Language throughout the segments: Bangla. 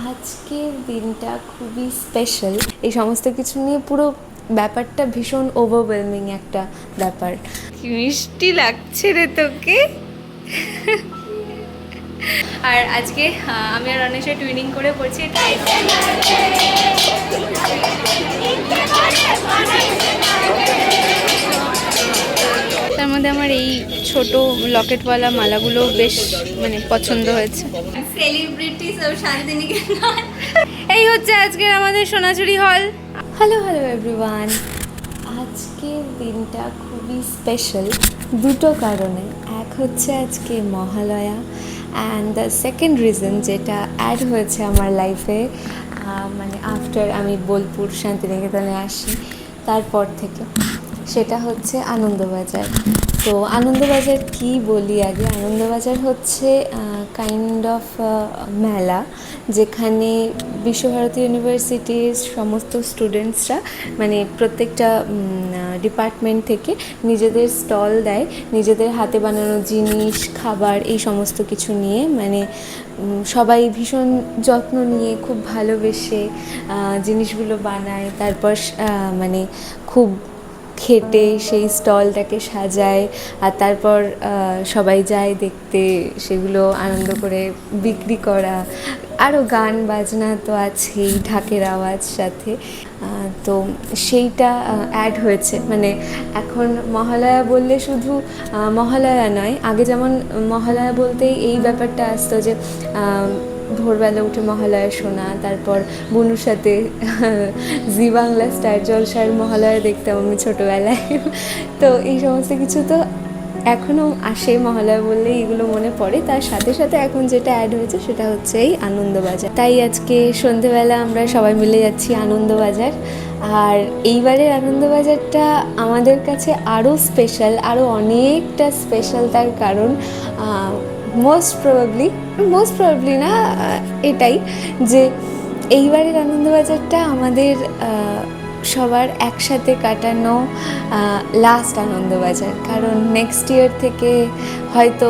আজকের দিনটা খুবই স্পেশাল। এই সমস্ত কিছু নিয়ে পুরো ব্যাপারটা ভীষণ ওভারওয়েলমিং একটা ব্যাপার। কি মিষ্টি লাগছে রে তোকে। আর আজকে আমি আর অনেকটা টুইনিং করে পড়ছি। তার মধ্যে আমার এই ছোট লকেটওয়ালা মালাগুলো বেশ পছন্দ হয়েছে। সেলিব্রিটিস ও শান্তিনিকেতন, এই হচ্ছে আজকের আমাদের সোনাঝুরি হল। Hello everyone. আজকের দিনটা খুবই স্পেশাল দুটো কারণে। এক হচ্ছে আজকে Mahalaya, and the second reason যেটা অ্যাড হয়েছে আমার লাইফে আফটার আমি বোলপুর শান্তিনিকেতনে আসি তারপর থেকে, সেটা হচ্ছে আনন্দবাজার। তো আনন্দবাজার কি বলি আগে, আনন্দবাজার হচ্ছে কাইন্ড অফ মেলা, যেখানে বিশ্বভারতী ইউনিভার্সিটির সমস্ত স্টুডেন্টসরা প্রত্যেকটা ডিপার্টমেন্ট থেকে নিজেদের স্টল দেয়, নিজেদের হাতে বানানো জিনিস, খাবার, এই সমস্ত কিছু নিয়ে সবাই ভীষণ যত্ন নিয়ে খুব ভালোবেসে জিনিসগুলো বানায়। তারপর খুব খেটে সেই স্টলটাকে সাজায়, আর তারপর সবাই যায় দেখতে, সেগুলো আনন্দ করে বিক্রি করা, আরও গান বাজনা তো আছেই, ঢাকের আওয়াজ সাথে। তো সেইটা অ্যাড হয়েছে। এখন মহালয়া বললে শুধু মহালয়া নয়, আগে যেমন মহালয়া বলতেই এই ব্যাপারটা আসতো যে ভোরবেলা উঠে মহালয়া শোনা, তারপর বনুর সাথে জি বাংলা স্টার জলসার মহালয়া দেখতাম আমি ছোটোবেলায়। তো এই সমস্ত কিছু তো এখনও আসে, মহালয়া বললেই এগুলো মনে পড়ে। তার সাথে সাথে এখন যেটা অ্যাড হয়েছে সেটা হচ্ছে এই আনন্দবাজার। তাই আজকে সন্ধেবেলা আমরা সবাই মিলে যাচ্ছি আনন্দবাজার। আর এইবারের আনন্দবাজারটা আমাদের কাছে আরও স্পেশাল, আরও অনেকটা স্পেশাল। তার কারণ মোস্ট প্রবাবলি না, এটাই যে এইবারের আনন্দবাজারটা আমাদের সবার একসাথে কাটানো লাস্ট আনন্দবাজার। কারণ নেক্সট ইয়ার থেকে হয়তো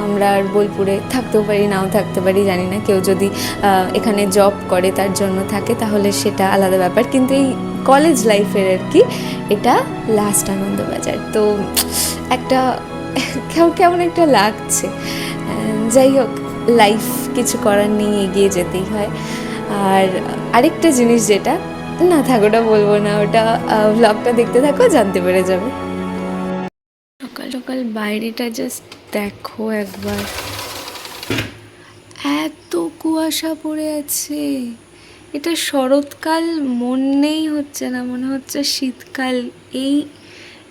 আমরা আর বোলপুরে থাকতেও পারি, নাও থাকতে পারি, জানি না। কেউ যদি এখানে জব করে, তার জন্য থাকে, তাহলে সেটা আলাদা ব্যাপার। কিন্তু এই কলেজ লাইফের আর কি এটা লাস্ট আনন্দবাজার। তো একটা কেমন একটা লাগছে। যাই হোক, লাইফ কিছু করার নেই, এগিয়ে যেতেই হয়। আর আরেকটা জিনিস যেটা না ওটা বলবো না, ওটা ব্লগটা দেখতে থাকো, জানতে পেরে যাবে। সকাল সকাল বাইরেটা জাস্ট দেখো একবার, এত কুয়াশা পড়ে আছে। এটা শরৎকাল মনেই হচ্ছে না, মনে হচ্ছে শীতকাল।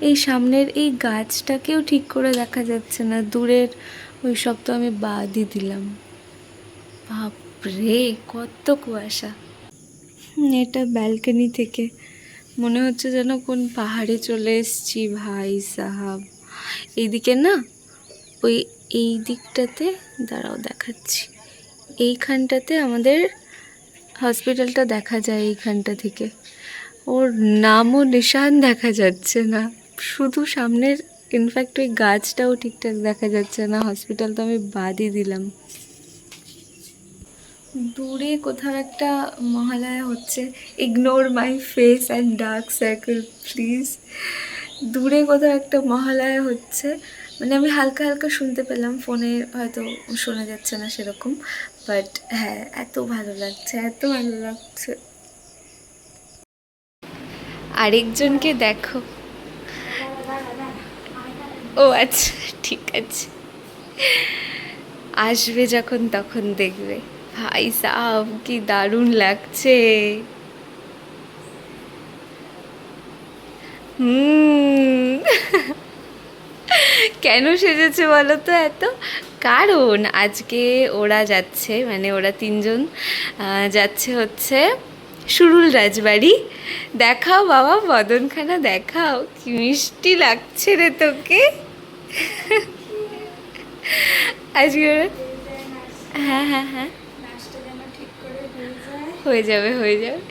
এই সামনের এই গাছটাকেও ঠিক করে দেখা যাচ্ছে না, দূরের ওই সব তো আমি বাদই দিলাম। বাপরে কত কুয়াশা। এটা ব্যালকনি থেকে মনে হচ্ছে যেন কোন পাহাড়ে চলে এসেছি ভাই সাহাব। এইদিকে না, ওই এই দিকটাতে দাঁড়াও দেখাচ্ছি, এইখানটাতে আমাদের হসপিটালটা দেখা যায় এইখানটা থেকে। ওর নামও নিশান দেখা যাচ্ছে না, শুধু সামনের ইনফ্যাক্ট ওই গাছটাও ঠিকঠাক দেখা যাচ্ছে না। হসপিটাল তো আমি বাদই দিলাম। দূরে কোথাও একটা মহালয়া হচ্ছে, ignore my face and dark circle please. দূরে কোথাও একটা মহালয়া হচ্ছে, আমি হালকা হালকা শুনতে পেলাম, ফোনে হয়তো শোনা যাচ্ছে না সেরকম, বাট হ্যাঁ, এত ভালো লাগছে, এত ভালো লাগছে। আরেকজনকে দেখো। ও আচ্ছা, ঠিক আছে, আসবে যখন তখন দেখবে। ভাই সাহ কি দারুণ লাগছে। কেন সেজেছে বলো তো এত? কারণ আজকে ওরা যাচ্ছে, ওরা তিনজন যাচ্ছে হচ্ছে সুরুল রাজবাড়ি। দেখাও বাবা, বদনখানা দেখাও, কি মিষ্টি লাগছে রে তোকে। আজকে হ্যাঁ হ্যাঁ হ্যাঁ, হয়ে যাবে হয়ে যাবে।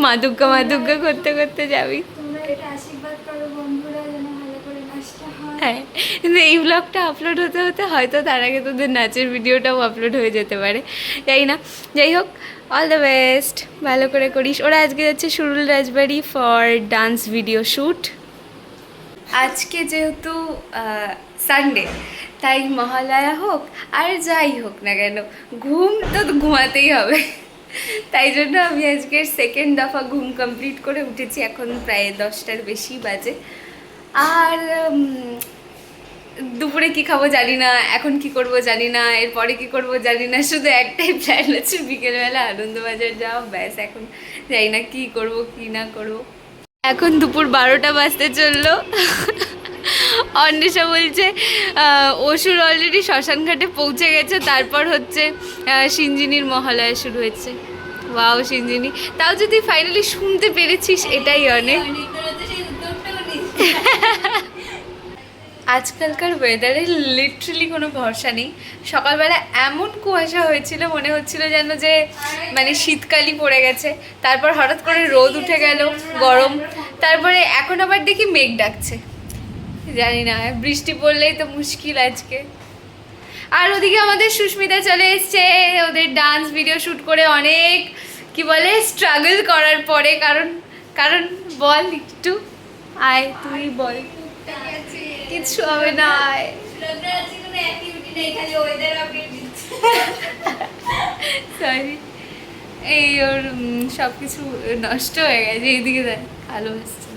মা দুর্গা করতে করতে যাবি। তোমরা এটা আশীর্বাদ করো বন্ধুরা, যেন ভালো করে নাচটা হয়। হ্যাঁ, কিন্তু এই ব্লগটা আপলোড হতে হতে হয়তো তার আগে তোদের নাচের ভিডিওটাও আপলোড হয়ে যেতে পারে, যাই না। যাই হোক, অল দ্য বেস্ট, ভালো করে করিস। ওরা আজকে যাচ্ছে সুরুল রাজবাড়ি ফর ডান্স ভিডিও শ্যুট। আজকে যেহেতু সানডে, তাই মহালয়া হোক আর যাই হোক না কেন, ঘুম তো ঘুমাতেই হবে। তাই জন্য আমি আজকের সেকেন্ড দফা ঘুম কমপ্লিট করে উঠেছি। এখন প্রায় 10টার বেশি বাজে। আর দুপুরে কি খাবো জানি না, এখন কি করব জানি না, এরপরে কি করব জানি না। শুধু একটাই প্ল্যান আছে, বিকেলবেলা আনন্দবাজার যাও, ব্যাস। এখন জানি না কি করব কি না করব। এখন দুপুর 12টা বাজতে চললো। অন্বেষা বলছে অসুর অলরেডি শ্মশানঘাটে পৌঁছে গেছে, তারপর হচ্ছে সিঞ্জিনির মহালয়া শুরু হয়েছে। ওয়াও সিঞ্জিনি, তাও যদি ফাইনালি শুনতে পেরেছিস এটাই অনেক। আজকালকার ওয়েদারে লিটারালি কোনো ভরসা নেই। সকালবেলা এমন কুয়াশা হয়েছিল, মনে হচ্ছিল যেন যে মানে শীতকালই পড়ে গেছে। তারপর হঠাৎ করে রোদ উঠে গেল, গরম। তারপরে এখন আবার দেখি মেঘ ডাকছে, জানি না বৃষ্টি পড়লেই তো মুশকিল আজকে। আর ওদিকে আমাদের সুস্মিতা চলে এসছে ওদের ডান্স ভিডিও শ্যুট করে, অনেক কি বলে স্ট্রাগল করার পরে। কারণ বল একটু, আয় তুই বল। কিচ্ছু হবে না, সরি। এই ওর সব কিছু নষ্ট হয়ে গেছে। এইদিকে দেখ, আলো আসছে,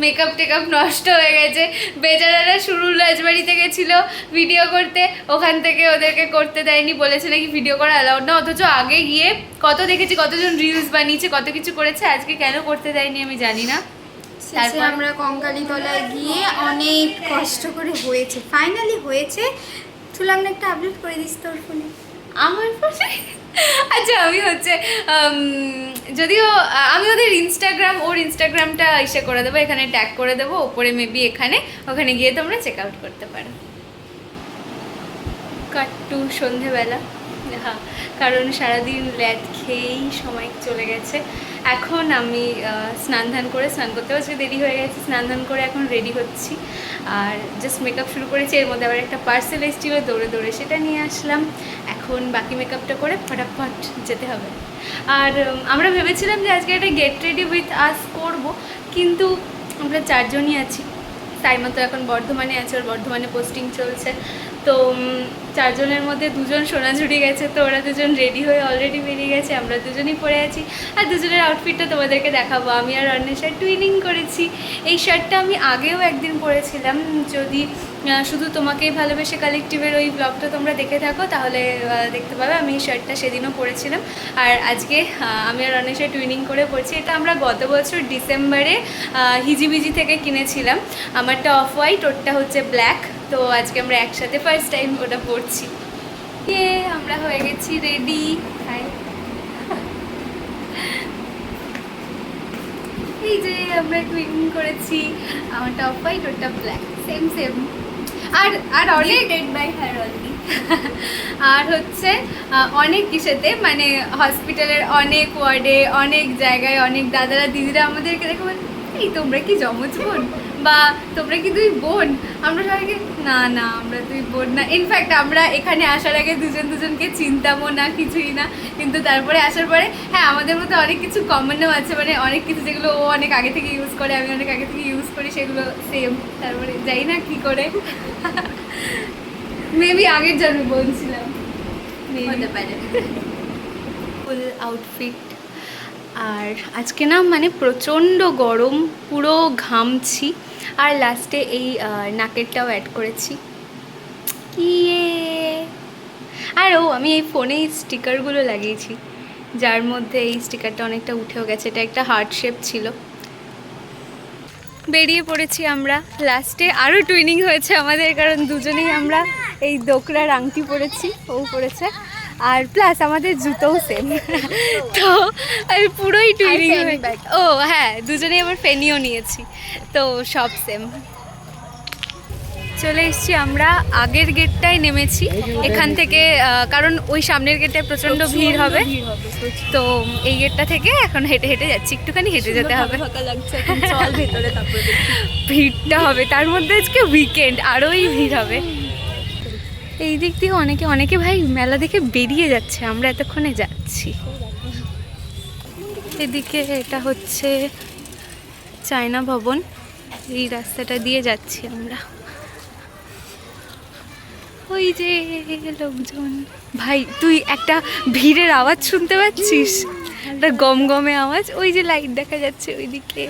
মেকআপ টেকআপ নষ্ট হয়ে গেছে। বেচারারা সুরুল রাজবাড়িতে গেছিলো ভিডিও করতে, ওখান থেকে ওদেরকে করতে দেয়নি, বলেছে নাকি ভিডিও করা অ্যালাউড না। অথচ আগে গিয়ে কত দেখেছি, কতজন রিলস বানিয়েছে, কত কিছু করেছে। আজকে কেন করতে দেয়নি আমি জানি না। তারপর আমরা কঙ্কালীতলায় গিয়ে অনেক কষ্ট করে হয়েছে, ফাইনালি হয়েছে। তুলাম না, একটা আপলোড করে দিস তোর ফোনে, আমার ফোনে। আচ্ছা, আমি হচ্ছে যদিও আমি ওদের ওর ইনস্টাগ্রামটা ইসে করে দেবো, এখানে ট্যাগ করে দেবো ওপরে, মেবি ওখানে গিয়ে তোমরা চেক আউট করতে পারো। কাট্টু সন্ধেবেলা, হ্যাঁ, কারণ সারাদিন ল্যাদ খেয়েই সময় চলে গেছে। এখন আমি স্নান করতে আজকে দেরি হয়ে গেছে। স্নান করে এখন রেডি হচ্ছি, আর জাস্ট মেকআপ শুরু করেছি। এর মধ্যে আবার একটা পার্সেল এসেছিলো, দৌড়ে সেটা নিয়ে আসলাম। এখন বাকি মেকআপটা করে ফটাফট যেতে হবে। আর আমরা ভেবেছিলাম যে আজকে একটা গেট রেডি উইথ আস করবো, কিন্তু আমরা 4 জনই আছি। তাই মতো এখন বর্ধমানে আছে, ওর বর্ধমানে পোস্টিং চলছে। তো 4 জনের মধ্যে 2 জন সোনাঝুরি গেছে, তো ওরা 2 জন রেডি হয়ে অলরেডি বেরিয়ে গেছে। আমরা 2 জনই পরে আছি। আর 2 জনের আউটফিটটা তোমাদেরকে দেখাবো। আমি আর অন্বেষা টুইনিং করেছি। এই শার্টটা আমি আগেও একদিন পরেছিলাম। যদি শুধু তোমাকেই ভালোবেসে কালেক্টিভের ওই ব্লগটা তোমরা দেখে থাকো, তাহলে দেখতে পাবে আমি এই শার্টটা সেদিনও পরেছিলাম। আর আজকে আমি আর অন্বেষা টুইনিং করে পরছি। এটা আমরা গত বছর ডিসেম্বরে হিজিবিজি থেকে কিনেছিলাম। আমারটা অফ হোয়াইট, ওরটা হচ্ছে ব্ল্যাক। তো আজকে আমরা একসাথে ফার্স্ট টাইম ওটা পরছি। আমরা হয়ে গেছি রেডি। এই যে আমরা টুইনিং করেছি, আমারটা অফ হোয়াইট, ওরটা ব্ল্যাক, সেম। আর অনেক ডেট বাই হেয়ার অলরেডি। আর হচ্ছে অনেক কিছুতে, মানে হসপিটালের অনেক ওয়ার্ডে, অনেক জায়গায় অনেক দাদারা দিদিরা আমাদেরকে দেখে বলে, এই তোমরা কি যমজ বোন, বা তোমরা কি দুই বোন? আমরা সবাইকে না আমরা দুই বোন না। ইনফ্যাক্ট আমরা এখানে আসার আগে দুজনকে চিনতামও না, কিছুই না। কিন্তু তারপরে আসার পরে হ্যাঁ, আমাদের মধ্যে অনেক কিছু কমনও আছে, মানে অনেক কিছু যেগুলো ও অনেক আগে থেকে ইউজ করে, আমি অনেক আগে থেকে ইউজ করি, সেগুলো সেম। তারপরে যাই না কি করে, মেবি আগের জন্মে বলছিলাম, হতে পারে। ফুল আউটফিট। আর আজকে না মানে প্রচণ্ড গরম, পুরো ঘামছি। আর লাস্টে এই নাকেরটাও অ্যাড করেছি। কি আর আমি এই ফোনে এই স্টিকারগুলো লাগিয়েছি, যার মধ্যে এই স্টিকারটা অনেকটা উঠেও গেছে। এটা একটা হার্ট শেপ ছিল। বেরিয়ে পড়েছি আমরা। লাস্টে আরও টুইনিং হয়েছে আমাদের, কারণ দুজনেই আমরা এই দোকরার আংটি পরেছি, ও পরেছে। আর প্লাস আমাদের জুতোও সেম। তো আমি পুরোই টুইনিং। ও হ্যাঁ, দুজনেই আবার ফেনিও নিয়েছি, তো সব সেম। চলে এসেছি আমরা আগের গেটটায় নেমেছি এখান থেকে, কারণ ওই সামনের গেটে প্রচণ্ড ভিড় হবে, তো এই গেটটা থেকে এখন হেঁটে হেঁটে যাচ্ছি, একটুখানি হেঁটে যেতে হবে। ভিড়টা হবে, তার মধ্যে আজকে উইকেন্ড, আরোই ভিড় হবে। এই দিক দিয়ে অনেকে ভাই মেলা দেখে বেরিয়ে যাচ্ছে, আমরা এতক্ষণে যাচ্ছি। এদিকে এটা হচ্ছে চায়না ভবন, এই রাস্তাটা দিয়ে যাচ্ছি আমরা। ওই যে লোকজন, ভাই তুই একটা ভিড়ের আওয়াজ শুনতে পাচ্ছিস? একটা গমগমে আওয়াজ, ওই যে লাইট দেখা যাচ্ছে ওইদিকে।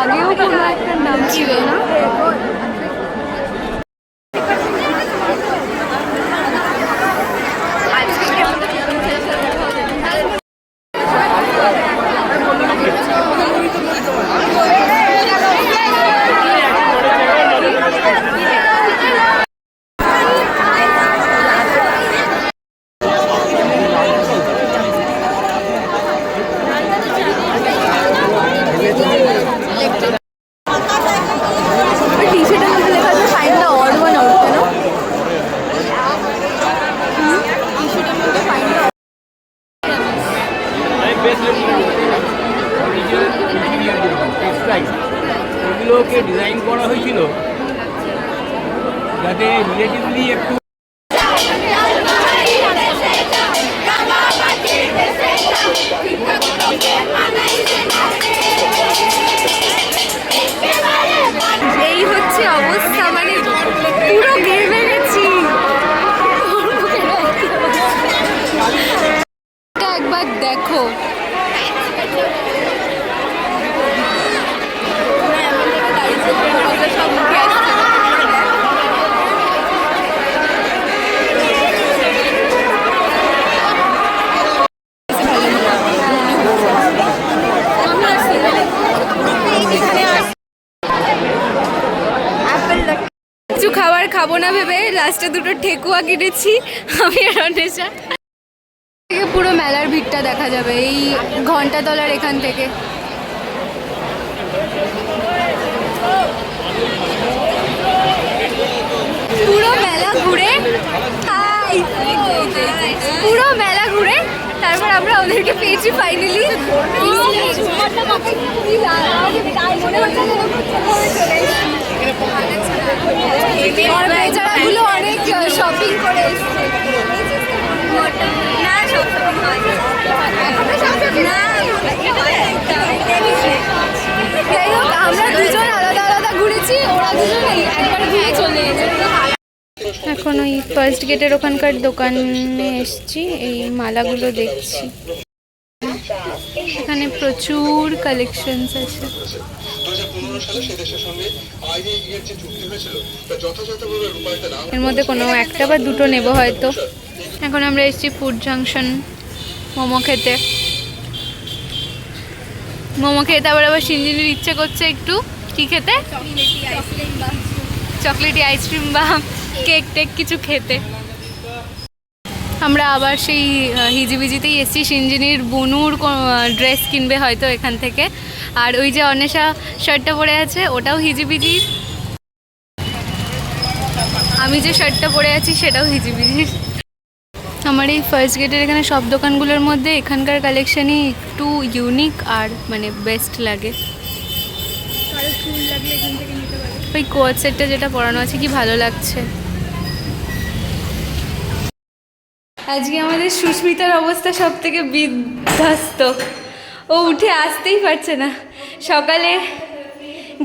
আগেও কোনো একটা নাম ছিল না? এগুলোকে ডিজাইন করা হয়েছিল যাতে রিলেটিভলি একটু এই হচ্ছে অবস্থা, মানে পুরো ঘেমে গেছি। এটা একবার দেখো, কিছু খাবার খাবো না ভেবে লাস্টে দুটো ঠেকুয়া কিনেছি আমি আর অন্বেষা। পুরো মেলার ভিড়টা দেখা যাবে এই ঘন্টাতলার এখান থেকে। পুরো মেলা ঘুরে তারপর আমরা ওদেরকে পেয়েছি ফাইনালি। বেচারাগুলো অনেক শপিং করে এসছে। যাই হোক, আমরা দুজন আলাদা আলাদা ঘুরেছি, ওরা দুজন একবার ঘুরে চলে গেছে। এখন ওই ফার্স্ট গেটের ওখানকার দোকানে এসছি, এই মালাগুলো দেখছি। এখানে প্রচুর কালেকশনস আছে। এর মধ্যে কোনো একটা বা দুটো নেব হয়তো। এখন আমরা এসেছি ফুড জাংশন মোমো খেতে। মোমো খেতে আবার সিঞ্জিনির ইচ্ছে করছে একটু কি খেতে, চকলেটি আইসক্রিম বা কেক টেক কিছু খেতে। আমরা আবার সেই হিজিবিজিতেই এসেছি, সিঞ্জিনির বুনুর ড্রেস কিনবে হয়তো এখান থেকে। আর ওই যে অন্বেষা শার্টটা পরে আছে ওটাও হিজিবিজির, আমি যে শার্টটা পরে আছি সেটাও হিজিবিজির। আমার এই ফার্স্ট গেটের এখানে সব দোকানগুলোর মধ্যে এখানকার কালেকশানই একটু ইউনিক আর মানে বেস্ট লাগে। ওই কোয়াড সেটটা যেটা পরানো আছে কি ভালো লাগছে। আজকে আমাদের সুস্মিতার অবস্থা সব থেকে বিধ্বস্ত, ও উঠে আসতেই পারছে না। সকালে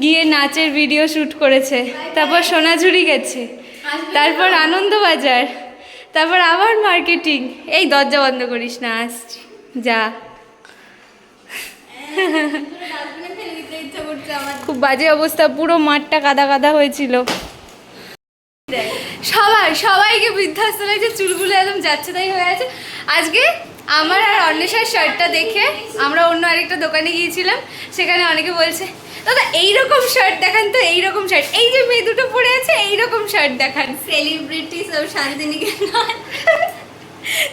গিয়ে নাচের ভিডিও শ্যুট করেছে, তারপর সোনাঝুরি গেছে, তারপর আনন্দবাজার, তারপর আবার মার্কেটিং। এই দরজা বন্ধ করিস না, আসছি যা। খুব বাজে অবস্থা, পুরো মাঠটা কাদা কাদা হয়েছিল। সবাইকে বৃদ্ধাশ্রমে লাগছে, চুলগুলো একদম যাচ্ছে তাই হয়ে আছে। আজকে আমার আর অন্বেষার শার্টটা দেখে আমরা অন্য আরেকটা দোকানে গিয়েছিলাম, সেখানে অনেকে বলছে দাদা এইরকম শার্ট দেখান তো, এইরকম শার্ট, এই যে মেয়ে দুটো পরে আছে এইরকম শার্ট দেখান। সেলিব্রিটিস ও শান্তিনিকেতন।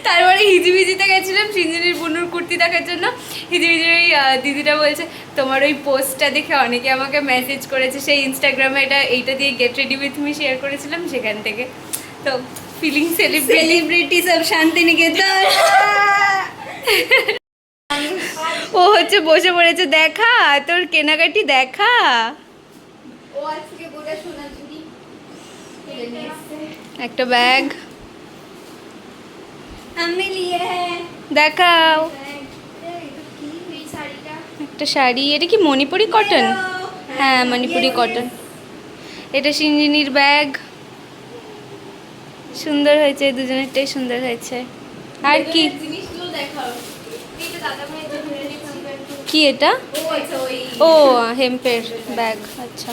তারপরে হিজিবিজিতে গেছিলাম সিঞ্জিনির বুনুর কুর্তি দেখার জন্য। হিজিবিজির ওই দিদিটা বলছে তোমার ওই পোস্টটা দেখে অনেকে আমাকে মেসেজ করেছে, সেই ইনস্টাগ্রামে এইটা দিয়ে get ready with me share করেছিলাম সেখান থেকে। তো ফিলিং সেলিব্রিটিস অফ শান্তিনিকেতন। ও হচ্ছে বসে পড়েছে, দেখা তোর কেনাকাটি দেখা। ও আজকে গোটা সোনাঝুরি কিনে নিয়ে এসেছে। একটা ব্যাগ আমি লিয়ে হ্যাঁ দেখাও, এই শাড়িটা একটা শাড়ি। এটা কি মণিপুরি কটন? হ্যাঁ মণিপুরি কটন। এটা সিঞ্জিনির ব্যাগ, সুন্দর হয়েছে, দুজনেরটাই সুন্দর হয়েছে। আর কি জিনিসগুলো দেখাও। এইটা দাদা ভাইয়ের জন্য এনেছি। কি এটা? ও আচ্ছা ওই ও হেম্পের ব্যাগ, আচ্ছা।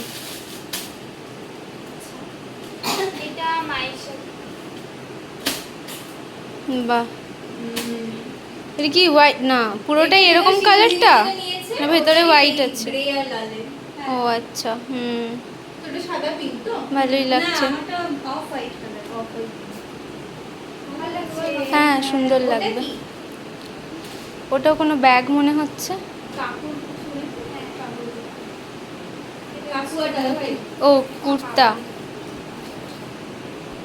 এটা মায়ের সাথে। বাহ, এটা কি হোয়াইট না পুরোটাই এরকম কালারটা, না ভেতরে হোয়াইট আছে? গ্রে আর লালে। ও আচ্ছা, হুম, তোটা সাদা পিঙ্ক তো? ভালোই লাগছে। না আমারটা off white colour, off white. ভালো লাগছে। হ্যাঁ সুন্দর লাগবে। ওটাও কোনো ব্যাগ মনে হচ্ছে। কাপড় শুনেছো? হ্যাঁ কাপড়। কাপড় আর দাদা ভাই। ও কুর্তা,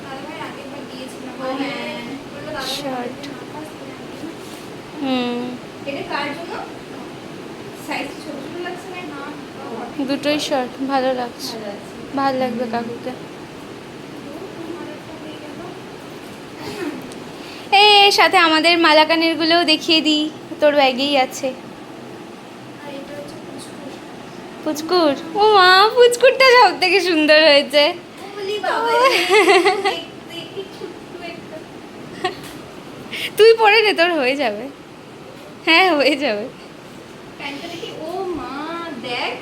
দাদা ভাই আগেরবার দিয়েছিলাম। ও হ্যাঁ বললো দাদা ভাই শার্ট। হুম। হুম, এটা কার জন্য? সাইজ ছোট ছোট লাগছে না? না দুটোই শার্ট ভালো লাগছে, ভালো আছে। ভালো লাগবে কাকুকে। এই সাথে আমাদের মালাকানের গুলোও দেখিয়ে দিই, তোর ব্যাগেই আছে। আর এটা হচ্ছে পুচকুর। পুচকুর, ও মা পুচকুরটা সব থেকে সুন্দর হয়েছে। বলি বাবা দেখতে কি ছোট্ট একটা। তুই পরে নে, তোর হয়ে যাবে। হ্যাঁ হয়ে যাবে। প্যান্টটা দেখি, ও মা দেখ।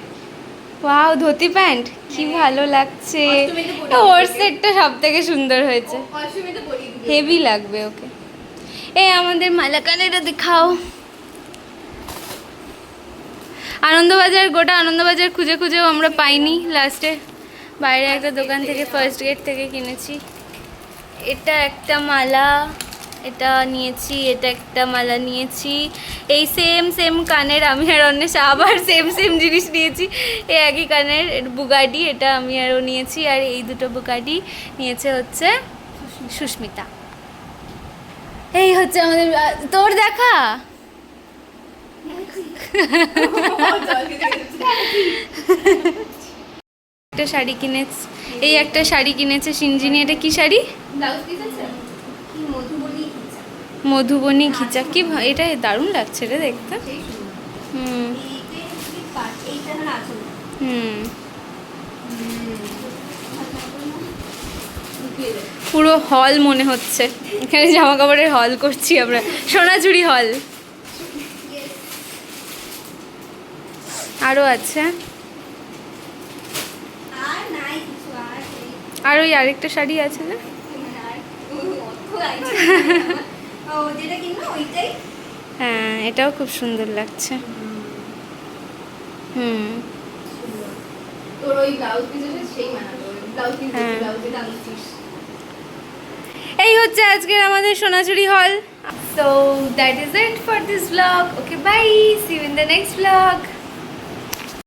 ওয়াও ধুতি প্যান্ট কি ভালো লাগছে। অষ্টমীতে পরে ওর দিবি। সেটটা সব থেকে সুন্দর হয়েছে, অষ্টমীতে পরিয়ে দিবি। হেভি লাগবে ওকে। এই আমাদের মালাকানেরা দেখাও। আনন্দবাজার, গোটা আনন্দবাজার খুঁজে খুঁজেও আমরা পাইনি, লাস্টে বাইরে একটা দোকান থেকে ফার্স্ট গেট থেকে কিনেছি। এটা একটা মালা, এটা নিয়েছি, এটা একটা মালা নিয়েছি। এই সেম সেম কানের আমি আর অন্বেষা আবার সেম সেম জিনিস নিয়েছি। এই একই কানের বুগাডি, এটা আমি আরও নিয়েছি। আর এই দুটো বুগাডি নিয়েছে হচ্ছে সুস্মিতা। এই হচ্ছে আমাদের, তোর দেখা। একটা শাড়ি কিনেছে, এই একটা শাড়ি কিনেছে সিঞ্জিনি। এটা কি শাড়ি? ব্লাউজ পিস আছে কি মধুবনী কিচা। মধুবনী ঘিচা, কি এটা দারুণ লাগছে রে দেখতে। সেই সুন্দর। হুম এইটা কি কাট, এইটা না আছে। হুম, পুরো হল মনে হচ্ছে, এখানে জামা কাপড়ের হল করছি আমরা, সোনাঝুরি হল। আরও আছে, আর নাই কিছু আর এই আর ওই আরেকটা শাড়ি আছে না? আর অত আছে। ও যেটা কিনলো ওইটাই। হ্যাঁ এটাও খুব সুন্দর লাগছে। হুম, তোর ওই ব্লাউজ পিস আছে সেই মানালো। ব্লাউজ পিস হ্যাঁ। ব্লাউজের আনছিস। এই হচ্ছে আজকের আমাদের সোনাঝুরি হল। So that is it for this vlog. Okay, bye. See you in the next vlog.